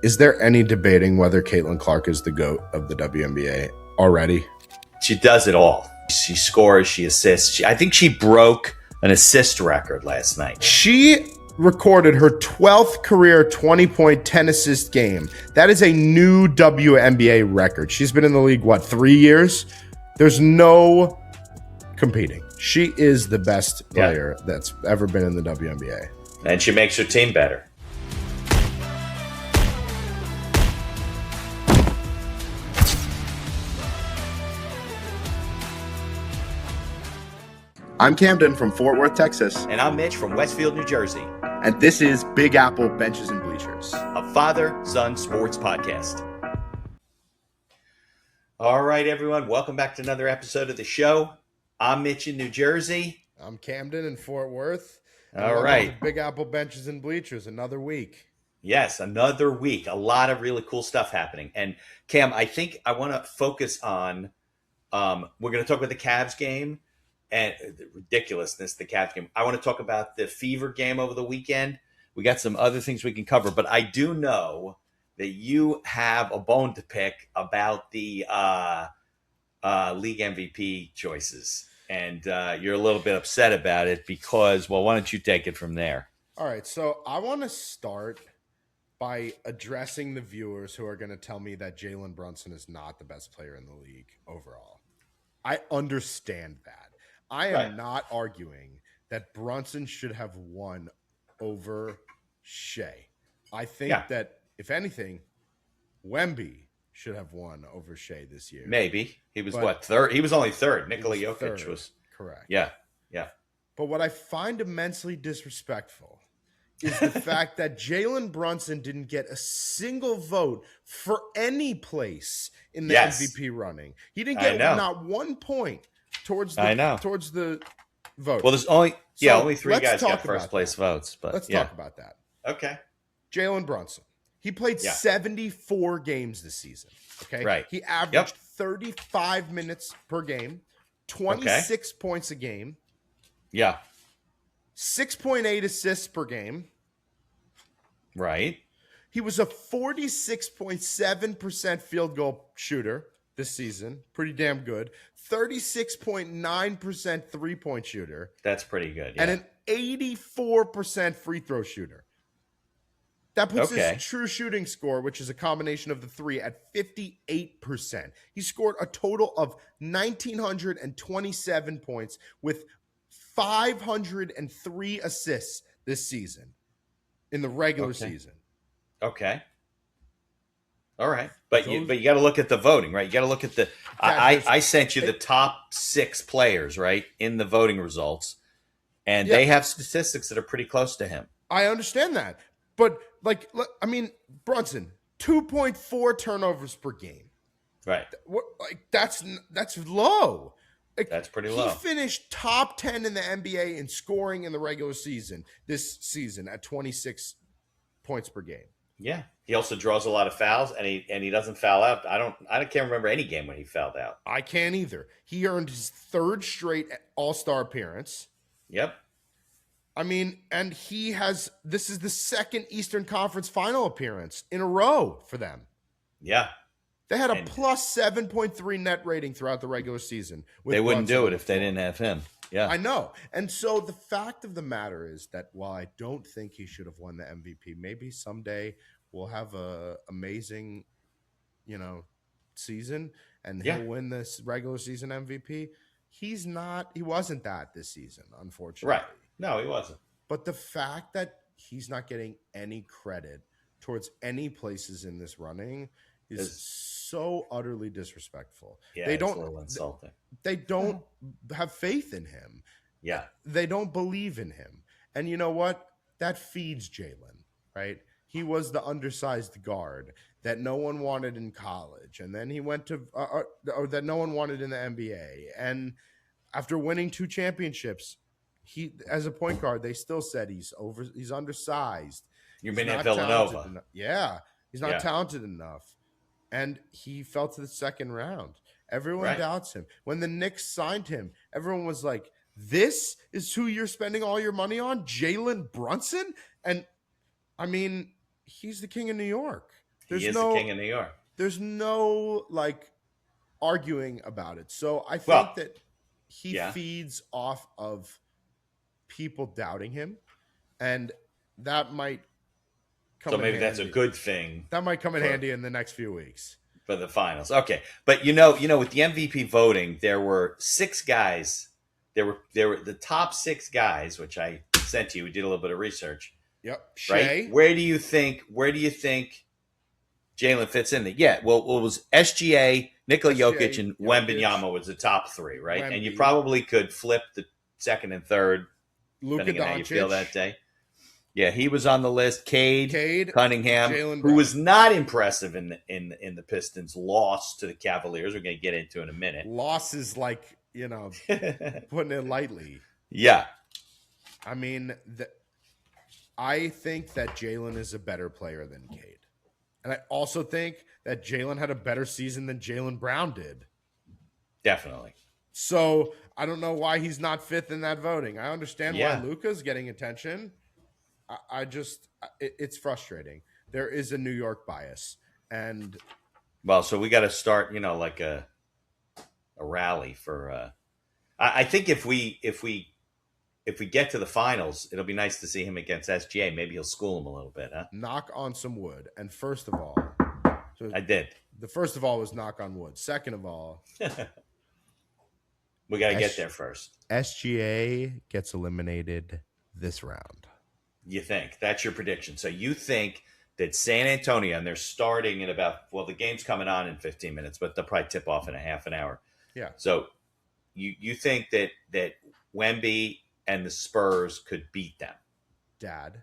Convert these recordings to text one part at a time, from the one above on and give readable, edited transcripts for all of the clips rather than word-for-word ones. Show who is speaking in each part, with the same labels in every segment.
Speaker 1: Is there any debating whether Caitlin Clark is the GOAT of the WNBA already?
Speaker 2: She does it all. She scores, she assists. I think she broke an assist record last night.
Speaker 1: She recorded her 12th career 20-point, 10-assist game. That is a new WNBA record. She's been in the league, 3 years? There's no competing. She is the best player that's ever been in the WNBA.
Speaker 2: And she makes her team better.
Speaker 1: I'm Camden from Fort Worth, Texas.
Speaker 2: And I'm Mitch from Westfield, New Jersey.
Speaker 1: And this is Big Apple Benches and Bleachers,
Speaker 2: a father-son sports podcast. All right, everyone. Welcome back to another episode of the show. I'm Mitch in New Jersey.
Speaker 1: I'm Camden in Fort Worth.
Speaker 2: All right.
Speaker 1: Big Apple Benches and Bleachers, another week.
Speaker 2: Yes, another week. A lot of really cool stuff happening. And Cam, I think I want to focus on, we're going to talk about the Cavs game and the ridiculousness, the Cavs game. I want to talk about the Fever game over the weekend. We got some other things we can cover, but I do know that you have a bone to pick about the league MVP choices. And you're a little bit upset about it because, well, why don't you take it from there?
Speaker 1: All right, so I want to start by addressing the viewers who are going to tell me that Jalen Brunson is not the best player in the league overall. I understand that. I am not arguing that Brunson should have won over Shea. I think that, if anything, Wemby should have won over Shea this year.
Speaker 2: Maybe. He was third? He was only third. Nikola Jokic was.
Speaker 1: Correct.
Speaker 2: Yeah.
Speaker 1: But what I find immensely disrespectful is the fact that Jalen Brunson didn't get a single vote for any place in the MVP running. He didn't get not 1 point towards the vote.
Speaker 2: Well, there's only three guys got first place votes. But
Speaker 1: let's talk about that.
Speaker 2: Okay.
Speaker 1: Jalen Brunson. He played 74 games this season. Okay.
Speaker 2: Right.
Speaker 1: He averaged 35 minutes per game, 26 points a game.
Speaker 2: Yeah.
Speaker 1: 6.8 assists per game.
Speaker 2: Right.
Speaker 1: He was a 46.7% field goal shooter this season. Pretty damn good. 36.9% three-point shooter.
Speaker 2: That's pretty good. Yeah.
Speaker 1: And an 84% free throw shooter. That puts his true shooting score, which is a combination of the three, at 58%. He scored a total of 1,927 points with 503 assists this season in the regular season.
Speaker 2: Okay. All right. But you got to look at the voting, right? You got to look at the I sent you the top 6 players, right, in the voting results, and they have statistics that are pretty close to him.
Speaker 1: I understand that. But, Brunson, 2.4 turnovers per game.
Speaker 2: Right.
Speaker 1: That's low.
Speaker 2: That's pretty low.
Speaker 1: He finished top 10 in the NBA in scoring in the regular season this season at 26 points per game.
Speaker 2: Yeah. He also draws a lot of fouls, and he doesn't foul out. I can't remember any game when he fouled out.
Speaker 1: I can't either. He earned his 3rd straight All-Star appearance.
Speaker 2: Yep.
Speaker 1: And this is the 2nd Eastern Conference final appearance in a row for them.
Speaker 2: Yeah.
Speaker 1: They had a plus 7.3 net rating throughout the regular season.
Speaker 2: They wouldn't do it if they didn't have him. Yeah.
Speaker 1: I know. And so the fact of the matter is that while I don't think he should have won the MVP, maybe someday we'll have a amazing, season and he'll win this regular season MVP. He wasn't that this season, unfortunately.
Speaker 2: Right. No, he wasn't.
Speaker 1: But the fact that he's not getting any credit towards any places in this running is so utterly disrespectful.
Speaker 2: Yeah, it's a little insulting.
Speaker 1: They don't have faith in him.
Speaker 2: Yeah.
Speaker 1: They don't believe in him. And you know what? That feeds Jalen, right? He was the undersized guard that no one wanted in college. And then he went to or that no one wanted in the NBA. And after winning 2 championships, he, as a point guard, they still said he's undersized.
Speaker 2: You mean at Villanova?
Speaker 1: He's not talented enough. And he fell to the 2nd round. Everyone doubts him. When the Knicks signed him, everyone was like, this is who you're spending all your money on? Jalen Brunson? And, he's the king of New York.
Speaker 2: He
Speaker 1: There's
Speaker 2: is the
Speaker 1: no
Speaker 2: king of New York.
Speaker 1: there's no like arguing about it. So I think
Speaker 2: Well,
Speaker 1: that he
Speaker 2: yeah.
Speaker 1: feeds off of people doubting him, and that might
Speaker 2: So
Speaker 1: come in
Speaker 2: maybe that's a
Speaker 1: handy.
Speaker 2: good thing
Speaker 1: That might come in
Speaker 2: for
Speaker 1: handy in the next few weeks.
Speaker 2: the finals. Okay, but with the MVP voting, there were six guys. There were the top six guys, which I sent to you. We did a little bit of research,
Speaker 1: Yep.
Speaker 2: right?
Speaker 1: Shea.
Speaker 2: Where do you think Jalen fits in there? Yeah, well, it was SGA, Nikola Jokic,
Speaker 1: SGA,
Speaker 2: and
Speaker 1: Jokic,
Speaker 2: Wembanyama was the top three, right? And you
Speaker 1: Wemby,
Speaker 2: probably could flip the second and third,
Speaker 1: Luka
Speaker 2: depending on how you feel that
Speaker 1: Doncic,
Speaker 2: day. Yeah, he was on the list. Cade,
Speaker 1: Cade,
Speaker 2: Cunningham,
Speaker 1: Jalen
Speaker 2: who was
Speaker 1: Brown.
Speaker 2: not impressive in the Pistons' loss to the Cavaliers. We're going to get into in a minute.
Speaker 1: Loss is like, putting it lightly.
Speaker 2: Yeah,
Speaker 1: I mean, I think that Jalen is a better player than Cade. And I also think that Jalen had a better season than Jalen Brown did.
Speaker 2: definitely.
Speaker 1: So I don't know why he's not fifth in that voting. I understand
Speaker 2: Yeah.
Speaker 1: why Luka's getting attention. It's frustrating. There is a New York bias. And
Speaker 2: Well, so we got to start, like a rally for. I think if we get to the finals, it'll be nice to see him against SGA. Maybe he'll school him a little bit, huh?
Speaker 1: knock on some wood. And first of all, so
Speaker 2: I did.
Speaker 1: the first of all was knock on wood. Second of all,
Speaker 2: We got to get there first.
Speaker 1: SGA gets eliminated this round.
Speaker 2: You think that's your prediction? So you think that San Antonio, and they're starting in the game's coming on in 15 minutes, but they'll probably tip off in a half an hour.
Speaker 1: Yeah.
Speaker 2: So you think that Wemby and the Spurs could beat them?
Speaker 1: Dad,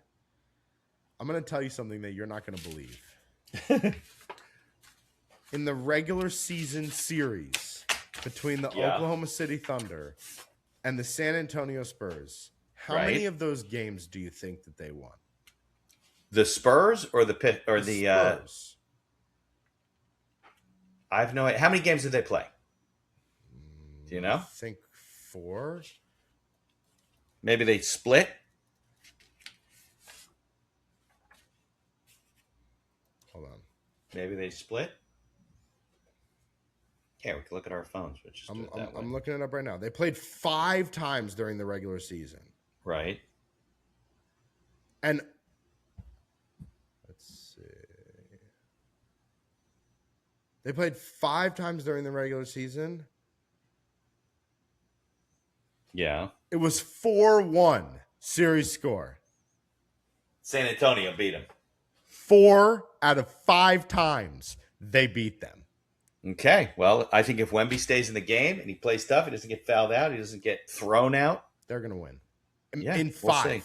Speaker 1: I'm going to tell you something that you're not going to believe. In the regular season series between the Oklahoma City Thunder and the San Antonio Spurs, how many of those games do you think that they won?
Speaker 2: The Spurs or the
Speaker 1: Spurs.
Speaker 2: I have no idea. How many games did they play? Do you know?
Speaker 1: I think 4.
Speaker 2: Maybe they split.
Speaker 1: Hold on.
Speaker 2: Maybe they split. Yeah, we can look at our phones.
Speaker 1: I'm looking it up right now. They played 5 times during the regular season.
Speaker 2: Right.
Speaker 1: And let's see. They played 5 times during the regular season.
Speaker 2: Yeah.
Speaker 1: It was 4-1 series score.
Speaker 2: San Antonio beat them.
Speaker 1: 4 out of 5 times they beat them.
Speaker 2: Okay. Well, I think if Wemby stays in the game and he plays tough, he doesn't get fouled out, he doesn't get thrown out,
Speaker 1: they're going to win.
Speaker 2: Yeah,
Speaker 1: in
Speaker 2: we'll
Speaker 1: 5.
Speaker 2: see.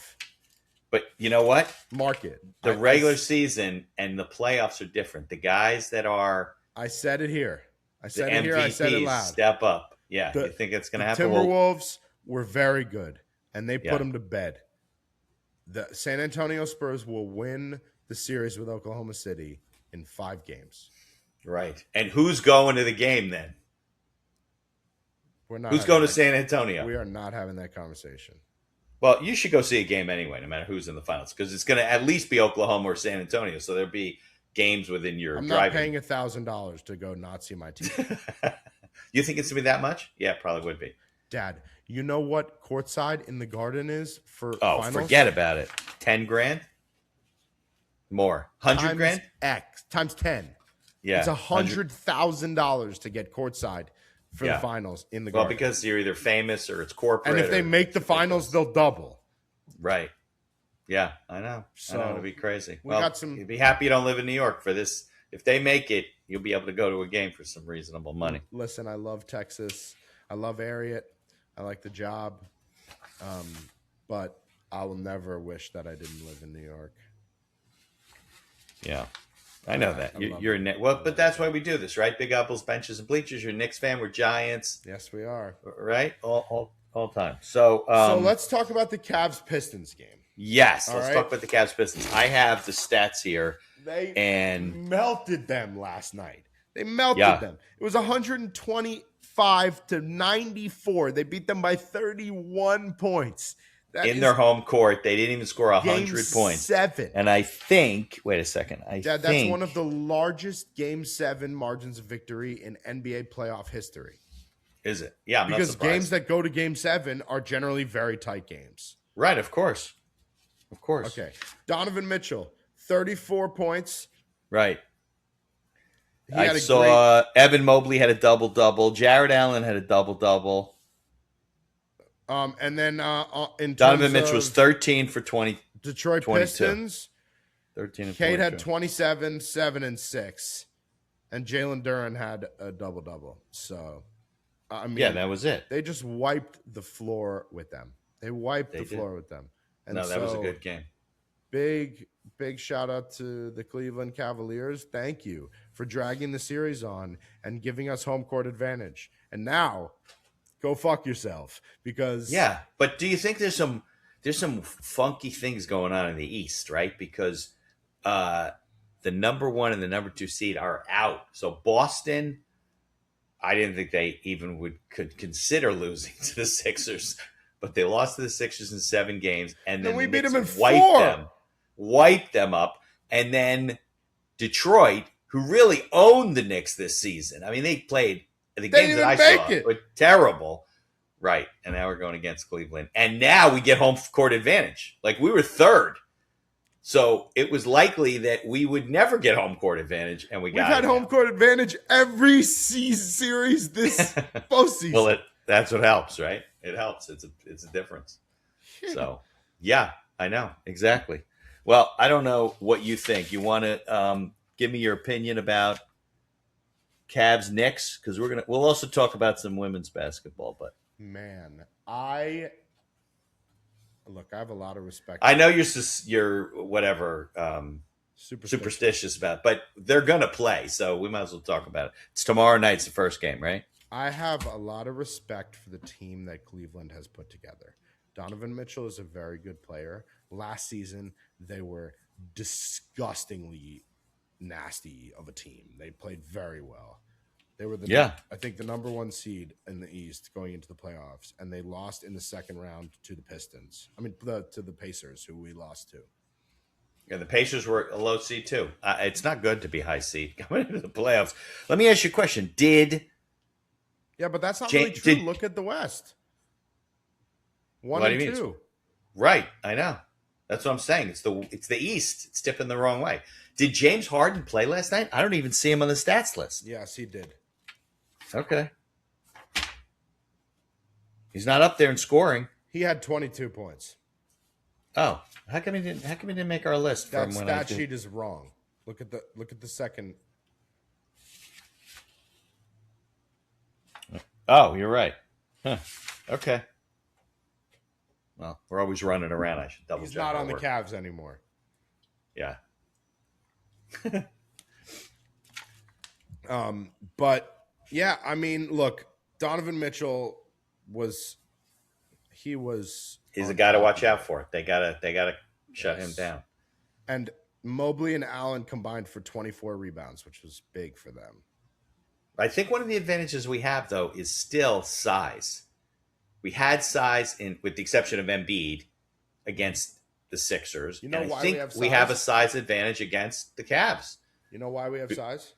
Speaker 2: But you know what?
Speaker 1: Mark it.
Speaker 2: The regular season and the playoffs are different. The guys that are
Speaker 1: I said it here. I
Speaker 2: the
Speaker 1: said it here. I said it
Speaker 2: MVPs
Speaker 1: loud.
Speaker 2: step up. Yeah. You think it's going to happen?
Speaker 1: Timberwolves were very good, and they
Speaker 2: Yeah.
Speaker 1: put them to bed. The San Antonio Spurs will win the series with Oklahoma City in 5 games.
Speaker 2: Right. And who's going to the game then?
Speaker 1: We're not.
Speaker 2: Who's going to San Antonio?
Speaker 1: We are not having that conversation.
Speaker 2: Well, you should go see a game anyway, no matter who's in the finals, because it's going to at least be Oklahoma or San Antonio. So there'll be games within your
Speaker 1: I'm
Speaker 2: driving.
Speaker 1: not paying $1,000 to go not see my team.
Speaker 2: You think it's going to be that much? Yeah, it probably would be.
Speaker 1: Dad, you know what courtside in the Garden is for finals?
Speaker 2: Forget about it. 10 grand? More. 100 grand?
Speaker 1: Times 10.
Speaker 2: Yeah.
Speaker 1: It's $100,000 to get courtside for the finals in the Garden.
Speaker 2: Well, because you're either famous or it's corporate.
Speaker 1: And if they make the finals, they'll double.
Speaker 2: Right. Yeah, I know.
Speaker 1: So
Speaker 2: it'll be crazy.
Speaker 1: You'd
Speaker 2: be happy you don't live in New York for this. If they make it, you'll be able to go to a game for some reasonable money.
Speaker 1: Listen, I love Texas. I love Ariat. I like the job. But I will never wish that I didn't live in New York.
Speaker 2: Yeah. I know that. You're a Knicks. Well, but that's why we do this, right? Big Apples, benches, and bleachers. You're a Knicks fan. We're Giants.
Speaker 1: Yes, we are.
Speaker 2: Right? All time. So
Speaker 1: let's talk about the Cavs-Pistons game.
Speaker 2: Yes. Let's talk about the Cavs-Pistons. I have the stats here.
Speaker 1: They melted them last night. They melted them. It was 125-94. They beat them by 31 points. That
Speaker 2: in
Speaker 1: is
Speaker 2: their home court. They didn't even score
Speaker 1: game
Speaker 2: 100 points.
Speaker 1: 7.
Speaker 2: And I think, wait a second.
Speaker 1: That's one of the largest game 7 margins of victory in NBA playoff history.
Speaker 2: Is it? Yeah, I'm
Speaker 1: because
Speaker 2: not surprised.
Speaker 1: games that go to game 7 are generally very tight games.
Speaker 2: Right, of course. Of course.
Speaker 1: Okay. Donovan Mitchell, 34 points.
Speaker 2: Right. I saw Evan Mobley had a double-double. Jared Allen had a double-double.
Speaker 1: And then in
Speaker 2: Donovan Mitchell was 13 for 20.
Speaker 1: Detroit
Speaker 2: 22.
Speaker 1: Pistons.
Speaker 2: 13 and
Speaker 1: Cade
Speaker 2: 22.
Speaker 1: had 27, 7, and 6. And Jalen Duren had a double-double. So, I mean,
Speaker 2: yeah, that was it.
Speaker 1: They just wiped the floor with them. They wiped the floor with them. And
Speaker 2: no, that was a good game.
Speaker 1: Big shout out to the Cleveland Cavaliers. Thank you for dragging the series on and giving us home court advantage. And now, go fuck yourself because
Speaker 2: but do you think there's some funky things going on in the East, right? Because the number 1 and the number 2 seed are out. So Boston, I didn't think they even could consider losing to the Sixers, but they lost to the Sixers in 7 games, and then
Speaker 1: we beat them in
Speaker 2: 4. Wiped them up, and then Detroit, who really owned the Knicks this season. I mean, they played the games that I saw were terrible, right? And now we're going against Cleveland, and now we get home court advantage. Like we were 3rd, so it was likely that we would never get home court advantage, and we've
Speaker 1: had home court advantage every series this postseason.
Speaker 2: Well, that's what helps, right? It helps. It's a difference. So, yeah, I know exactly. Well, I don't know what you think. You want to give me your opinion about Cavs Knicks? Because we'll also talk about some women's basketball. But
Speaker 1: man, I have a lot of respect.
Speaker 2: I know you're whatever superstitious about it, but they're gonna play, so we might as well talk about it. It's tomorrow night's the first game, right?
Speaker 1: I have a lot of respect for the team that Cleveland has put together. Donovan Mitchell is a very good player. Last season, they were disgustingly nasty of a team. They played very well. They were I think the number 1 seed in the East going into the playoffs, and they lost in the second round to the Pistons. I mean, to the Pacers, who we lost to.
Speaker 2: Yeah, the Pacers were a low seed too. It's not good to be high seed coming into the playoffs. Let me ask you a question.
Speaker 1: Yeah, but that's not really true. Look at the West. 1 and 2.
Speaker 2: Right, I know. That's what I'm saying. It's the East. It's tipping the wrong way. Did James Harden play last night? I don't even see him on the stats list.
Speaker 1: Yes, he did.
Speaker 2: Okay. He's not up there in scoring.
Speaker 1: He had 22 points.
Speaker 2: Oh, how come he didn't make our list?
Speaker 1: That stat sheet is wrong. Look at the second.
Speaker 2: Oh, you're right. Huh. Okay. Well, we're always running around. I should double check.
Speaker 1: He's not on the Cavs anymore.
Speaker 2: Yeah.
Speaker 1: But yeah, I mean, look, Donovan Mitchell he's
Speaker 2: a guy to watch out for. They gotta shut him down.
Speaker 1: And Mobley and Allen combined for 24 rebounds, which was big for them.
Speaker 2: I think one of the advantages we have though is still size. We had size with the exception of Embiid against the Sixers.
Speaker 1: You know why
Speaker 2: I think we have a size advantage against the Cavs.
Speaker 1: You know why we have size?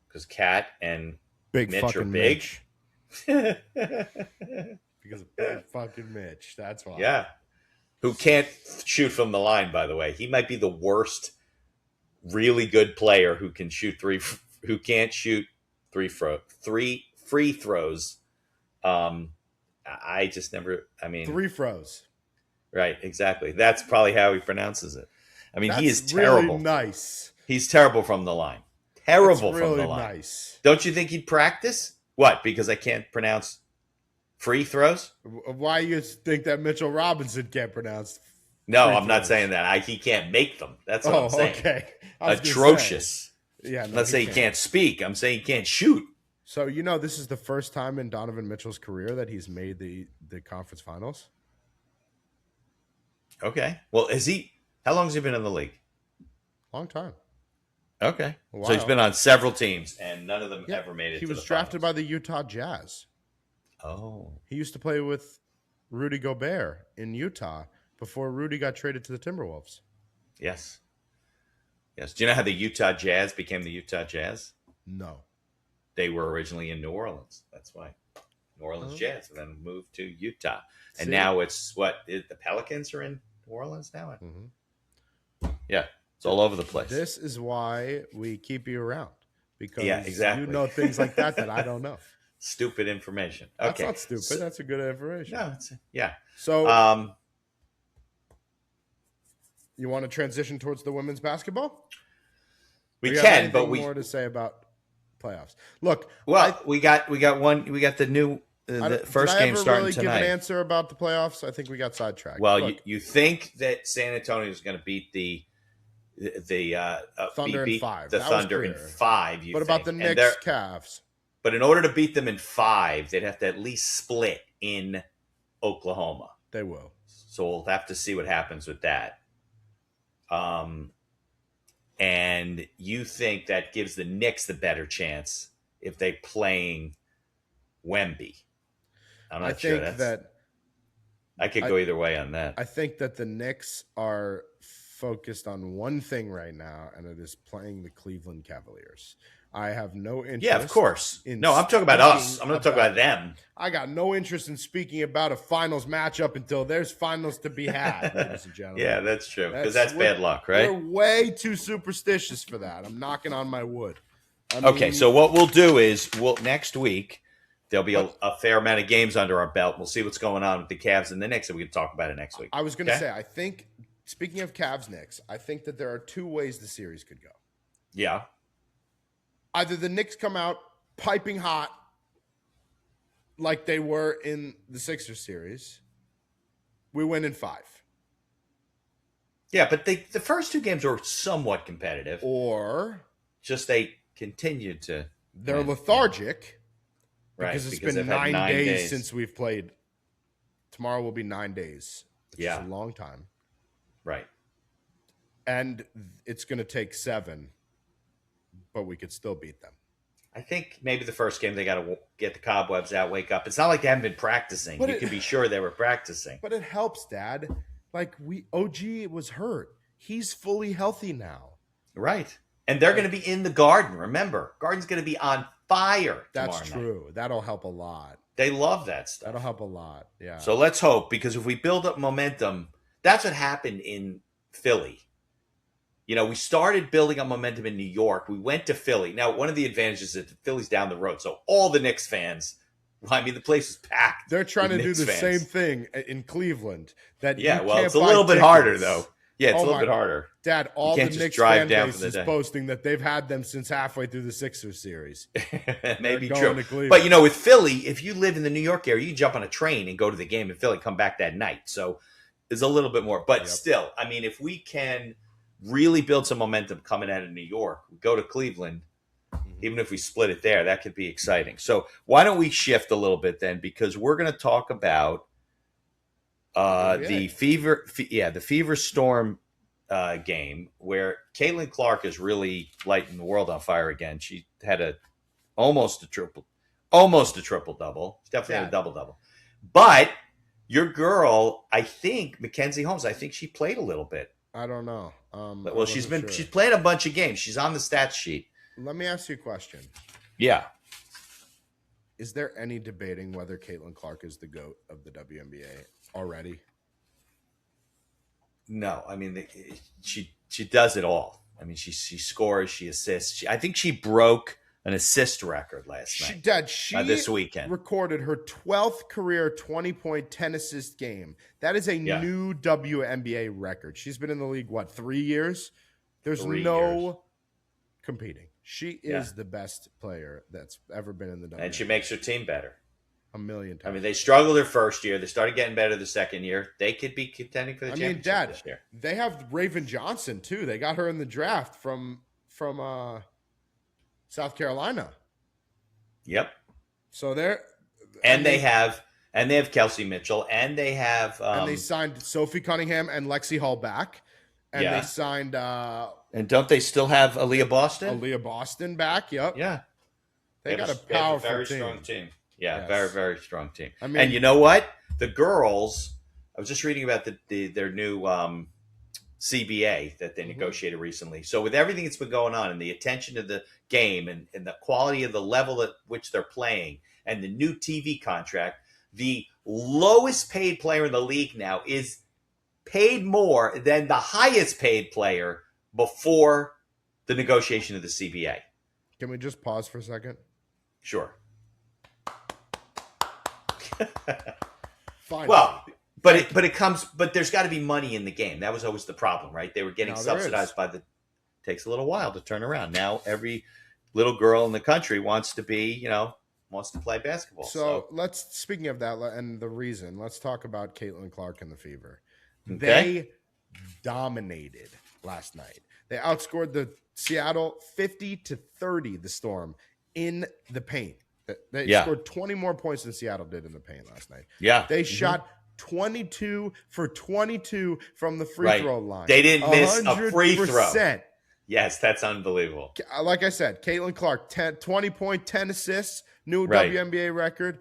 Speaker 2: Because Cat and
Speaker 1: Big
Speaker 2: Mitch are big.
Speaker 1: Because of big fucking Mitch. That's why.
Speaker 2: Yeah. Who can't shoot from the line, by the way. He might be the worst really good player who can't shoot three free throws. I just never,
Speaker 1: three throws.
Speaker 2: Right, exactly. That's probably how he pronounces it. I mean, he is
Speaker 1: terrible.
Speaker 2: Really
Speaker 1: nice.
Speaker 2: He's terrible from the line. Terrible
Speaker 1: That's really
Speaker 2: from the line.
Speaker 1: Nice.
Speaker 2: Don't you think he'd practice? What? Because I can't pronounce free throws?
Speaker 1: Why you think that Mitchell Robinson can't pronounce?
Speaker 2: No, I'm not saying that. He can't make them. That's what I'm saying.
Speaker 1: Okay.
Speaker 2: Atrocious.
Speaker 1: Yeah.
Speaker 2: I'm not saying he can't speak. I'm saying he can't shoot.
Speaker 1: So, this is the first time in Donovan Mitchell's career that he's made the conference finals.
Speaker 2: Okay. Well, how long has he been in the league?
Speaker 1: Long time.
Speaker 2: Okay. So he's been on several teams, and none of them ever made it to the
Speaker 1: He was drafted by the Utah Jazz.
Speaker 2: Oh.
Speaker 1: He used to play with Rudy Gobert in Utah before Rudy got traded to the Timberwolves.
Speaker 2: Yes. Yes. Do you know how the Utah Jazz became the Utah Jazz?
Speaker 1: No.
Speaker 2: They were originally in New Orleans. That's why. New Orleans Jazz, and then moved to Utah. And now it's the Pelicans are in New Orleans now?
Speaker 1: Mm-hmm.
Speaker 2: Yeah. It's all over the place.
Speaker 1: This is why we keep you around. Because
Speaker 2: exactly.
Speaker 1: you know things like that I don't know.
Speaker 2: Stupid information. Okay.
Speaker 1: That's not stupid. That's a good information.
Speaker 2: No, yeah.
Speaker 1: So you want to transition towards the women's basketball?
Speaker 2: We can, but
Speaker 1: more to say about playoffs. Look,
Speaker 2: we got the new the first game starting
Speaker 1: really
Speaker 2: tonight.
Speaker 1: Give an answer about the playoffs. I think we got sidetracked.
Speaker 2: Well, you think that San Antonio is going to beat the
Speaker 1: Thunder in 5.
Speaker 2: The Thunder in 5.
Speaker 1: What about the Knicks, Cavs?
Speaker 2: But in order to beat them in 5, they'd have to at least split in Oklahoma.
Speaker 1: They will.
Speaker 2: So we'll have to see what happens with that. And you think that gives the Knicks the better chance if they playing Wemby? I'm not sure. I could go either way on that.
Speaker 1: I think that the Knicks are focused on one thing right now, and it is playing the Cleveland Cavaliers. I have no interest.
Speaker 2: Yeah, of course. No, I'm talking about us. I'm not talking about them.
Speaker 1: I got no interest in speaking about a finals matchup until there's finals to be had, ladies and gentlemen.
Speaker 2: Yeah, that's true. Because that's bad luck, right?
Speaker 1: We're way too superstitious for that. I'm knocking on my wood.
Speaker 2: Okay, so what we'll do is next week there'll be a fair amount of games under our belt. We'll see what's going on with the Cavs and the Knicks, and we can talk about it next week.
Speaker 1: I was going to say, I think, speaking of Cavs Knicks, I think that there are 2 ways the series could go.
Speaker 2: Yeah.
Speaker 1: Either the Knicks come out piping hot like they were in the Sixers series. We win in 5.
Speaker 2: Yeah, but the first 2 games were somewhat competitive.
Speaker 1: Or
Speaker 2: just they continued to.
Speaker 1: They're lethargic.
Speaker 2: Right.
Speaker 1: Because it's been 9 days since we've played. Tomorrow will be 9 days. Which is a long time.
Speaker 2: Right.
Speaker 1: And it's going to take 7. But we could still beat them.
Speaker 2: I think maybe the first game they got to get the cobwebs out, wake up. It's not like they haven't been practicing. You can be sure they were practicing.
Speaker 1: But it helps, Dad. Like OG was hurt. He's fully healthy now.
Speaker 2: Right. And they're going to be in the Garden. Remember, Garden's going to be on fire.
Speaker 1: That's true. That'll help a lot.
Speaker 2: They love that stuff.
Speaker 1: That'll help a lot. Yeah.
Speaker 2: So let's hope, because if we build up momentum, that's what happened in Philly. You know, we started building up momentum in New York. We went to Philly. Now, one of the advantages is that Philly's down the road. So all the Knicks fans, I mean, the place is packed.
Speaker 1: They're trying to do the same thing in Cleveland.
Speaker 2: It's a little bit harder, though. Yeah, it's a little bit harder.
Speaker 1: Dad, all the Knicks fan base is posting that they've had them since halfway through the Sixers series.
Speaker 2: Maybe true. But, you know, with Philly, if you live in the New York area, you can jump on a train and go to the game in Philly, come back that night. So there's a little bit more. But still, I mean, if we can really build some momentum coming out of New York, we go to Cleveland, even if we split it there, that could be exciting. So why don't we shift a little bit then? Because we're going to talk about the Fever Storm game where Caitlin Clark is really lighting the world on fire again. She had almost a triple double. She definitely had a double. But your girl, I think Mackenzie Holmes, I think she played a little bit.
Speaker 1: I don't know.
Speaker 2: Well, she's playing a bunch of games. She's on the stats sheet.
Speaker 1: Let me ask you a question.
Speaker 2: Yeah.
Speaker 1: Is there any debating whether Caitlin Clark is the GOAT of the WNBA already?
Speaker 2: No, I mean she does it all. I mean she scores, she assists. I think she broke an assist record last night.
Speaker 1: She
Speaker 2: this weekend
Speaker 1: recorded her 12th career 20-point 10-assist game. That is a new WNBA record. She's been in the league 3 years? There's no competing. She is the best player that's ever been in the WNBA.
Speaker 2: And she makes her team better.
Speaker 1: A million times.
Speaker 2: I mean, they struggled their first year. They started getting better the second year. They could be contending for the championship this year.
Speaker 1: They have Raven Johnson, too. They got her in the draft from South Carolina.
Speaker 2: Yep.
Speaker 1: So
Speaker 2: they have Kelsey Mitchell, and they have
Speaker 1: and they signed Sophie Cunningham and Lexi Hall back. And they signed
Speaker 2: and don't they still have Aaliyah Boston?
Speaker 1: Aaliyah Boston back, yep.
Speaker 2: Yeah.
Speaker 1: They got a powerful
Speaker 2: very
Speaker 1: team.
Speaker 2: Strong team. Yeah, very, very strong team.
Speaker 1: I mean,
Speaker 2: and you know what? The girls, I was just reading about their new CBA that they
Speaker 1: Mm-hmm.
Speaker 2: negotiated recently. So with everything that's been going on and the attention to the game and the quality of the level at which they're playing and the new TV contract, the lowest paid player in the league now is paid more than the highest paid player before the negotiation of the CBA.
Speaker 1: Can we just pause for a second?
Speaker 2: Sure.
Speaker 1: Fine.
Speaker 2: Well, but there's got to be money in the game. That was always the problem, right? They were getting subsidized by the. Takes a little while to turn around. Now every little girl in the country wants to play basketball.
Speaker 1: So speaking of that and the reason, let's talk about Caitlin Clark and the Fever.
Speaker 2: Okay.
Speaker 1: They dominated last night. They outscored the Seattle 50-30, the Storm, in the paint. They scored 20 more points than Seattle did in the paint last night.
Speaker 2: Yeah.
Speaker 1: They shot 22 for 22 from the free throw line.
Speaker 2: They didn't miss a free throw. Yes, that's unbelievable.
Speaker 1: Like I said, Caitlin Clark, 20 point, 10 assists, new WNBA record.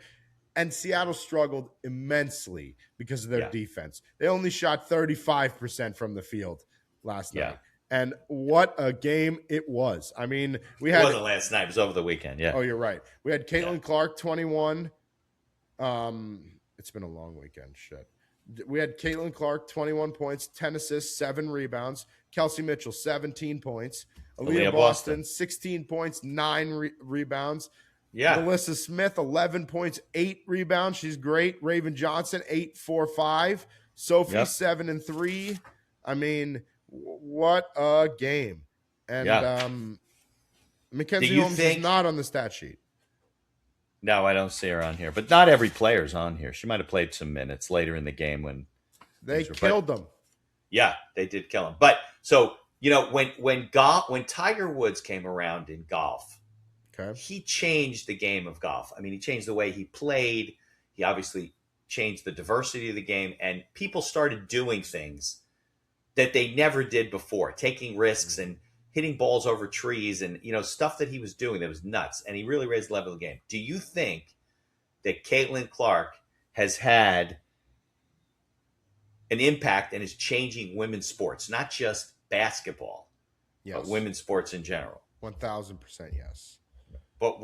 Speaker 1: And Seattle struggled immensely because of their defense. They only shot 35% from the field last night. And what a game it was. I mean, it
Speaker 2: wasn't last night. It was over the weekend. Yeah.
Speaker 1: Oh, you're right. We had Caitlin Clark, 21. It's been a long weekend. Shit. We had Caitlin Clark, 21 points, 10 assists, 7 rebounds. Kelsey Mitchell, 17 points. Aaliyah Boston, 16 points, 9 rebounds.
Speaker 2: Yeah.
Speaker 1: Melissa Smith, 11 points, 8 rebounds. She's great. Raven Johnson, 8, 4, 5. Sophie, 7 and 3. I mean, what a game. And Mackenzie Holmes is not on the stat sheet.
Speaker 2: No, I don't see her on here. But not every player's on here. She might have played some minutes later in the game when
Speaker 1: they killed them.
Speaker 2: Yeah, they did kill him. But so, when Tiger Woods came around in golf, he changed the game of golf. I mean, he changed the way he played. He obviously changed the diversity of the game, and people started doing things that they never did before, taking risks and hitting balls over trees and, stuff that he was doing that was nuts. And he really raised the level of the game. Do you think that Caitlin Clark has had an impact and is changing women's sports, not just basketball, but women's sports in general?
Speaker 1: 1,000% yes.
Speaker 2: But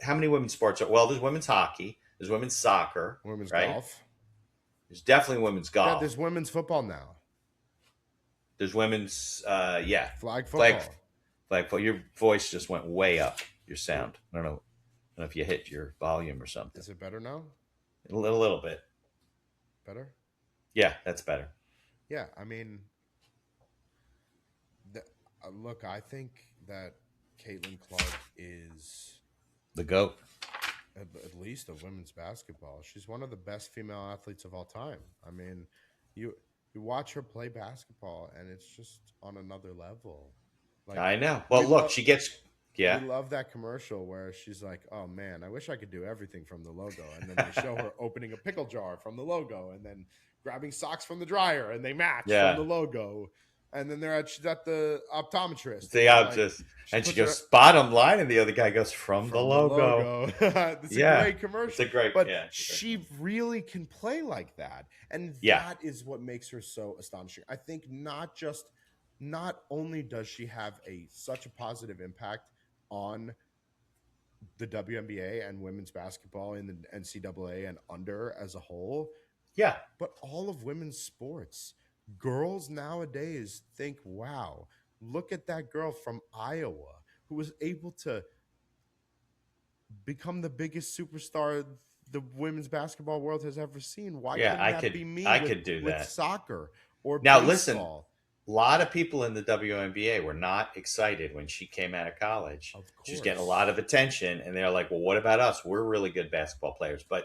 Speaker 2: how many women's sports are? Well, there's women's hockey, there's women's soccer,
Speaker 1: women's golf.
Speaker 2: There's definitely women's golf.
Speaker 1: Yeah, there's women's football now.
Speaker 2: There's women's,
Speaker 1: flag football.
Speaker 2: Flag football. Your voice just went way up. Your sound. I don't know if you hit your volume or something.
Speaker 1: Is it better now?
Speaker 2: A little bit.
Speaker 1: Better?
Speaker 2: Yeah, that's better.
Speaker 1: Yeah, I mean, look, I think that Caitlin Clark is
Speaker 2: the GOAT.
Speaker 1: At least of women's basketball. She's one of the best female athletes of all time. I mean, you watch her play basketball, and it's just on another level.
Speaker 2: Like, I know. Well, look, she gets. Yeah.
Speaker 1: We love that commercial where she's like, "Oh man, I wish I could do everything from the logo," and then they show her opening a pickle jar from the logo, and then grabbing socks from the dryer, and they match from the logo. And then she's at the optometrist.
Speaker 2: The optometrist, and she goes bottom line, and the other guy goes from the logo.
Speaker 1: It's a great commercial.
Speaker 2: It's a great,
Speaker 1: but she really can play like that, and that is what makes her so astonishing. I think not only does she have such a positive impact on the WNBA and women's basketball in the NCAA and under as a whole, but all of women's sports. Girls nowadays think, wow, look at that girl from Iowa who was able to become the biggest superstar the women's basketball world has ever seen. Why couldn't that be me?
Speaker 2: I could do that
Speaker 1: with soccer or
Speaker 2: now.
Speaker 1: baseball?
Speaker 2: Listen, a lot of people in the WNBA were not excited when she came out of college.
Speaker 1: Of course.
Speaker 2: She's getting a lot of attention, and they're like, well, what about us? We're really good basketball players. But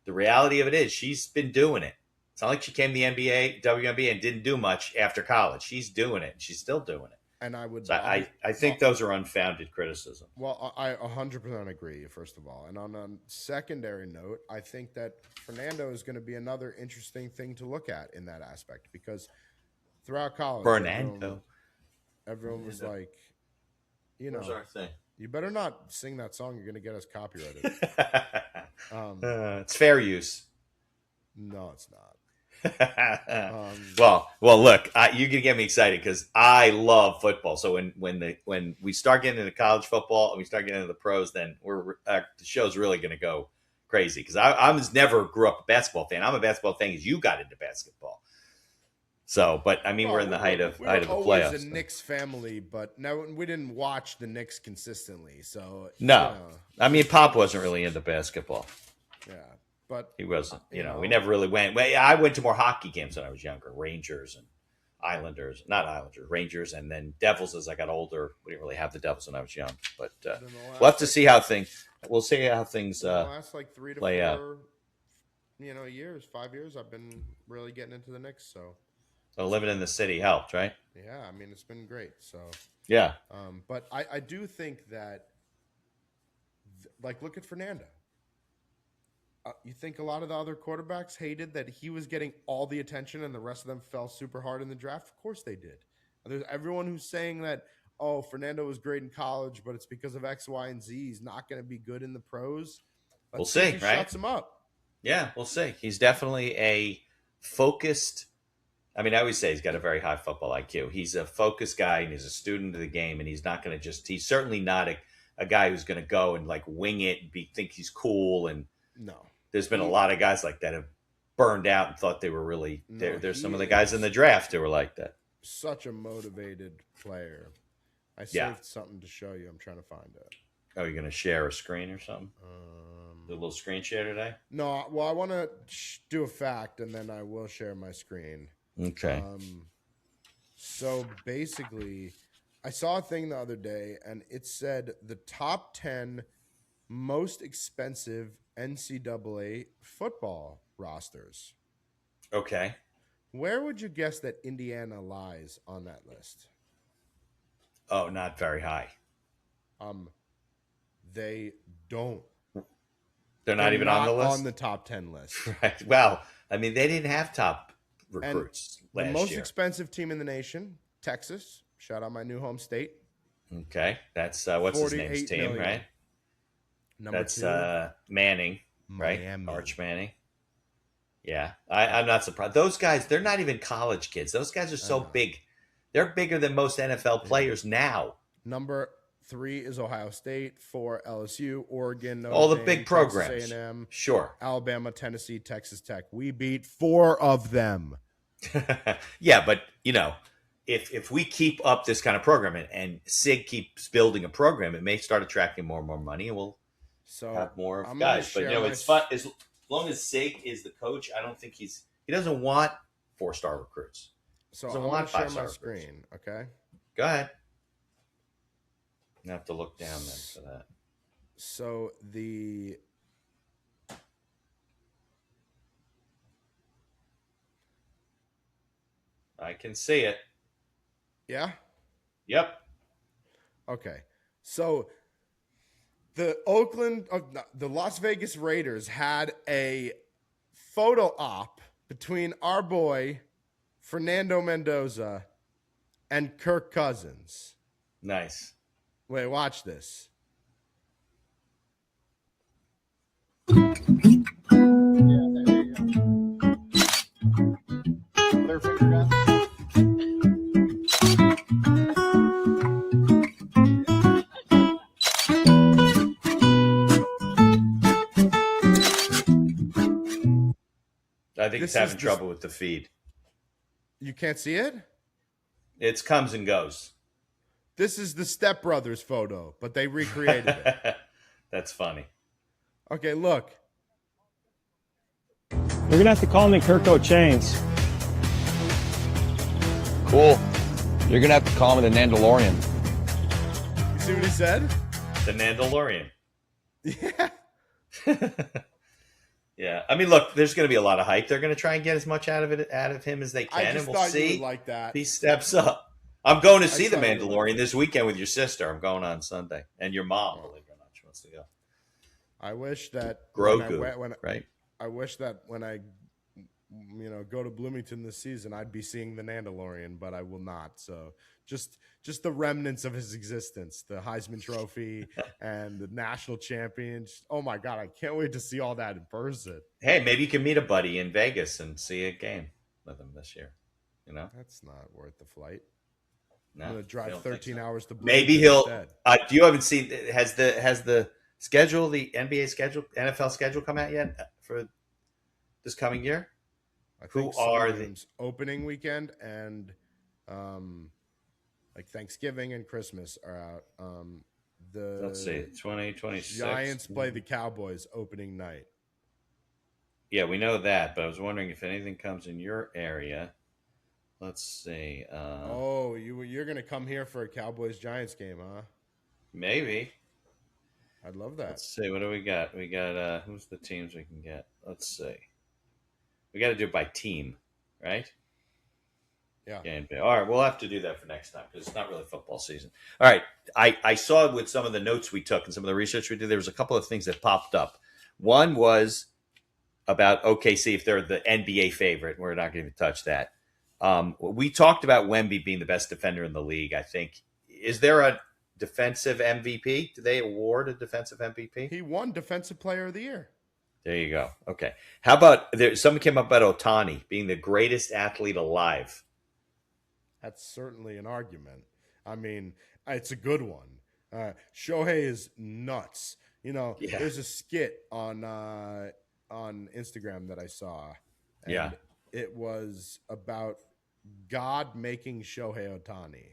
Speaker 2: the reality of it is she's been doing it. It's not like she came to the NBA, WNBA, and didn't do much after college. She's doing it. She's still doing it.
Speaker 1: And
Speaker 2: I think those are unfounded criticism.
Speaker 1: Well, I 100% agree, first of all. And on a secondary note, I think that Fernando is going to be another interesting thing to look at in that aspect, because throughout college, everyone was like,
Speaker 2: Where's our thing?
Speaker 1: You better not sing that song. You're going to get us copyrighted.
Speaker 2: It's fair use.
Speaker 1: No, it's not.
Speaker 2: well, look, you can get me excited because I love football. So when we start getting into college football and we start getting into the pros, then the show's really going to go crazy. Because I was never grew up a basketball fan. I'm a basketball fan because you got into basketball. So, but I mean, we're in the height of the playoffs.
Speaker 1: We were always a Knicks family, but no, we didn't watch the Knicks consistently. So
Speaker 2: no, I mean, Pop wasn't really into basketball.
Speaker 1: Yeah. But
Speaker 2: he wasn't, we never really went. I went to more hockey games when I was younger, Rangers and Rangers, and then Devils as I got older. We didn't really have the Devils when I was young, but we'll have to see how we'll see how things
Speaker 1: last like 3 to 4
Speaker 2: out.
Speaker 1: Years, 5 years, I've been really getting into the Knicks. So
Speaker 2: living in the city helped, right?
Speaker 1: Yeah, I mean, it's been great. So
Speaker 2: yeah,
Speaker 1: but I do think that, like, look at Fernando. You think a lot of the other quarterbacks hated that he was getting all the attention and the rest of them fell super hard in the draft? Of course they did. There's everyone who's saying that, oh, Fernando was great in college, but it's because of X, Y, and Z. He's not going to be good in the pros.
Speaker 2: We'll see, right?
Speaker 1: Shuts him up.
Speaker 2: Yeah, we'll see. He's definitely a focused. I mean, I always say he's got a very high football IQ. He's a focused guy and he's a student of the game, and he's not going to he's certainly not a guy who's going to go and like wing it and think he's cool. And
Speaker 1: no.
Speaker 2: There's been a lot of guys like that have burned out and thought they were really there's some of the guys in the draft who were like that.
Speaker 1: Such a motivated player. I saved something to show you. I'm trying to find it.
Speaker 2: Oh, you're going to share a screen or something? Do a little screen share today?
Speaker 1: No, well, I want to do a fact, and then I will share my screen.
Speaker 2: Okay.
Speaker 1: So basically, I saw a thing the other day, and it said the top 10 most expensive NCAA football rosters.
Speaker 2: Okay.
Speaker 1: Where would you guess that Indiana lies on that list?
Speaker 2: Oh, not very high.
Speaker 1: They don't.
Speaker 2: They're not even on the list?
Speaker 1: On the top 10 list.
Speaker 2: Right. Well, I mean, they didn't have top recruits last year.
Speaker 1: The most expensive team in the nation, Texas. Shout out my new home state.
Speaker 2: Okay. That's what's his name's team, million. Right? That's 2, Manning, right?
Speaker 1: Miami.
Speaker 2: Arch Manning. Yeah, I'm not surprised. Those guys, they're not even college kids. Those guys are so big. They're bigger than most NFL players now.
Speaker 1: Number 3 is Ohio State. 4, LSU, Oregon, Notre
Speaker 2: all the
Speaker 1: Dame,
Speaker 2: big programs.
Speaker 1: Texas A&M,
Speaker 2: sure.
Speaker 1: Alabama, Tennessee, Texas Tech. We beat 4 of them.
Speaker 2: Yeah, but if we keep up this kind of program and SIG keeps building a program, it may start attracting more and more money, and we'll have more guys. But it's fun as long as SIG is the coach. I don't think he doesn't want 4-star recruits.
Speaker 1: So I'm going to share my screen. Okay,
Speaker 2: go ahead. You have to look down then for that.
Speaker 1: So
Speaker 2: I can see it.
Speaker 1: Yeah?
Speaker 2: Yep.
Speaker 1: Okay. So the Las Vegas Raiders had a photo op between our boy Fernando Mendoza and Kirk Cousins.
Speaker 2: Nice.
Speaker 1: Wait, watch this.
Speaker 3: Yeah, there you go. Their finger gun.
Speaker 2: I think it's having trouble with the feed.
Speaker 1: You can't see it?
Speaker 2: It comes and goes.
Speaker 1: This is the Step Brothers photo, but they recreated it.
Speaker 2: That's funny.
Speaker 1: Okay, look.
Speaker 4: You're going to have to call me Kirko Chains.
Speaker 5: Cool. You're going to have to call me the Nandalorian.
Speaker 1: You see what he said?
Speaker 2: The Nandalorian.
Speaker 1: Yeah.
Speaker 2: Yeah. I mean, look, there's going to be a lot of hype. They're going to try and get as much out of him as they can, and we'll see.
Speaker 1: You would like that.
Speaker 2: He steps up. I'm going to see The Mandalorian this weekend with your sister. I'm going on Sunday. And your mom, believe it or not, she wants to go.
Speaker 1: I wish that
Speaker 2: Grogu, right?
Speaker 1: I wish that when I go to Bloomington this season, I'd be seeing The Mandalorian, but I will not. So just the remnants of his existence, the Heisman Trophy and the national champions. Oh my God, I can't wait to see all that in person.
Speaker 2: Hey, maybe you can meet a buddy in Vegas and see a game with him this year. You know,
Speaker 1: That's not worth the flight.
Speaker 2: no,
Speaker 1: I'm gonna
Speaker 2: I
Speaker 1: drive
Speaker 2: don't think
Speaker 1: 13
Speaker 2: so.
Speaker 1: hours to
Speaker 2: Maybe
Speaker 1: Bloomington
Speaker 2: he'll.
Speaker 1: instead.
Speaker 2: You haven't seen has the schedule, the NBA schedule, NFL schedule come out yet for this coming year?
Speaker 1: I
Speaker 2: Who
Speaker 1: think some
Speaker 2: are the-
Speaker 1: games opening weekend and like Thanksgiving and Christmas are out.
Speaker 2: Let's see, 2026.
Speaker 1: Giants play the Cowboys opening night.
Speaker 2: Yeah, we know that, but I was wondering if anything comes in your area. Let's see.
Speaker 1: You're gonna come here for a Cowboys Giants game, huh?
Speaker 2: Maybe.
Speaker 1: I'd love that.
Speaker 2: Let's see. What do we got? We got who's the teams we can get? Let's see. We got to do it by team, right?
Speaker 1: Yeah.
Speaker 2: All right, we'll have to do that for next time because it's not really football season. All right, I saw with some of the notes we took and some of the research we did, there was a couple of things that popped up. One was about OKC, if they're the NBA favorite. We're not going to touch that. We talked about Wemby being the best defender in the league, I think. Is there a defensive MVP? Do they award a defensive MVP?
Speaker 1: He won Defensive Player of the Year.
Speaker 2: There you go. Okay. How about someone came up about Ohtani being the greatest athlete alive?
Speaker 1: That's certainly an argument. I mean, it's a good one. Shohei is nuts. You know,
Speaker 2: Yeah.
Speaker 1: there's a skit on Instagram that I saw. And
Speaker 2: Yeah.
Speaker 1: it was about God making Shohei Ohtani.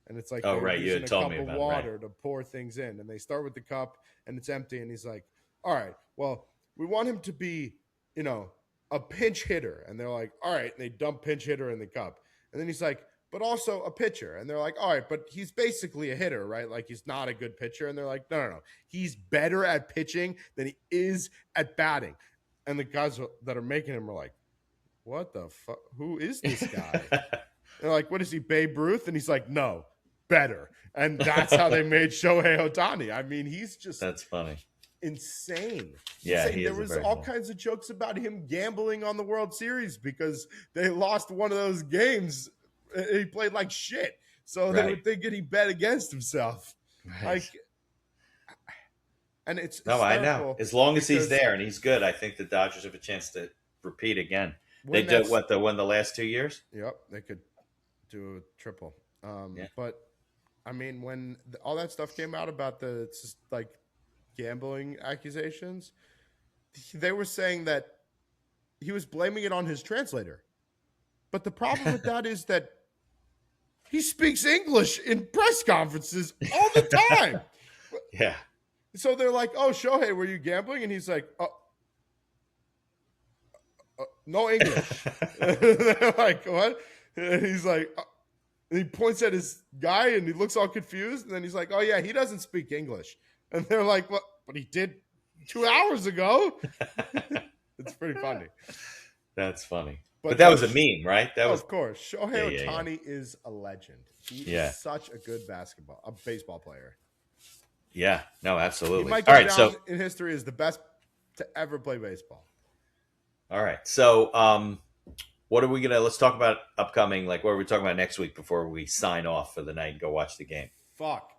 Speaker 1: And it's like,
Speaker 2: Oh,
Speaker 1: they're
Speaker 2: right, you
Speaker 1: using
Speaker 2: had
Speaker 1: a
Speaker 2: told
Speaker 1: cup
Speaker 2: me
Speaker 1: of
Speaker 2: about it,
Speaker 1: water to pour things in. And they start with the cup and it's empty. And he's like, all right, well, we want him to be, you know, a pinch hitter. And they're like, all right. And they dump pinch hitter in the cup. And then he's like, but also a pitcher. And they're like, all right, but he's basically a hitter, right? Like, he's not a good pitcher. And they're like, no. He's better at pitching than he is at batting. And the guys that are making him are like, what the fuck? Who is this guy? They're like, what is he, Babe Ruth? And he's like, no, better. And that's how they made Shohei Ohtani. I mean, he's just
Speaker 2: That's funny.
Speaker 1: insane.
Speaker 2: Yeah,
Speaker 1: Insane.
Speaker 2: he
Speaker 1: There
Speaker 2: is
Speaker 1: was
Speaker 2: very
Speaker 1: all
Speaker 2: cool.
Speaker 1: kinds of jokes about him gambling on the World Series because they lost one of those games. He played like shit. So they
Speaker 2: Right.
Speaker 1: would think that he bet against himself.
Speaker 2: Right.
Speaker 1: Like, and it's
Speaker 2: No, I know.
Speaker 1: hysterical
Speaker 2: As long as he's
Speaker 1: because
Speaker 2: there and he's good, I think the Dodgers have a chance to repeat again. They
Speaker 1: when
Speaker 2: did
Speaker 1: that's-
Speaker 2: what, won the last 2 years?
Speaker 1: Yep, they could do a triple.
Speaker 2: Yeah.
Speaker 1: But I mean, when all that stuff came out about the just like gambling accusations, they were saying that he was blaming it on his translator. But the problem with that is that he speaks English in press conferences all the time.
Speaker 2: Yeah.
Speaker 1: So they're like, "Oh, Shohei, were you gambling?" And he's like, "No English." They're like, "What?" And he's like, and he points at his guy, and he looks all confused. And then he's like, "Oh yeah, he doesn't speak English." And they're like, "What? But he did 2 hours ago." It's pretty funny.
Speaker 2: That's funny. But that was a
Speaker 1: Sh-
Speaker 2: meme, right? That was
Speaker 1: of course, Shohei
Speaker 2: Yeah.
Speaker 1: Ohtani is a legend. He
Speaker 2: Yeah.
Speaker 1: is such a good baseball player.
Speaker 2: Yeah. No,
Speaker 1: He
Speaker 2: absolutely.
Speaker 1: might
Speaker 2: All
Speaker 1: go
Speaker 2: right,
Speaker 1: down
Speaker 2: so
Speaker 1: in history as the best to ever play baseball.
Speaker 2: all right. So what are we gonna let's talk about upcoming, like what are we talking about next week before we sign off for the night and go watch the game?
Speaker 1: Fuck.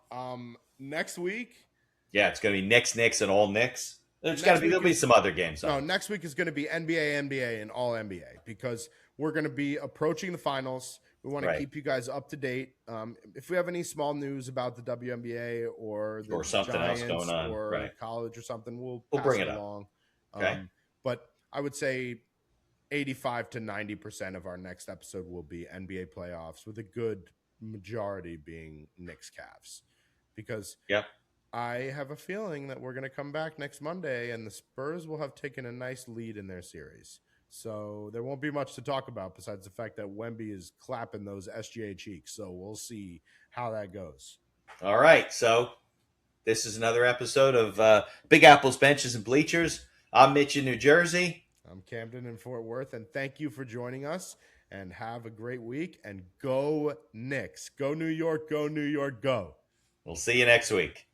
Speaker 1: Next week.
Speaker 2: Yeah, it's gonna be Knicks, and all Knicks.
Speaker 1: Next
Speaker 2: There'll
Speaker 1: week
Speaker 2: be
Speaker 1: is-
Speaker 2: some other games.
Speaker 1: No, next week is going to be NBA, and all NBA because we're going to be approaching the finals. We want to
Speaker 2: Right.
Speaker 1: keep you guys up to date. If we have any small news about the WNBA or the
Speaker 2: Or something else
Speaker 1: Giants
Speaker 2: going on,
Speaker 1: or
Speaker 2: right.
Speaker 1: college or something, we'll pass
Speaker 2: bring it up.
Speaker 1: along.
Speaker 2: Okay.
Speaker 1: But I would say 85 to 90% of our next episode will be NBA playoffs, with a good majority being Knicks Cavs, because
Speaker 2: Yep.
Speaker 1: I have a feeling that we're going to come back next Monday and the Spurs will have taken a nice lead in their series. So there won't be much to talk about besides the fact that Wemby is clapping those SGA cheeks. So we'll see how that goes.
Speaker 2: All right. So this is another episode of Big Apple's Benches and Bleachers. I'm Mitch in New Jersey.
Speaker 1: I'm Camden in Fort Worth, and thank you for joining us, and have a great week, and go Knicks. Go New York, go New York, go.
Speaker 2: We'll see you next week.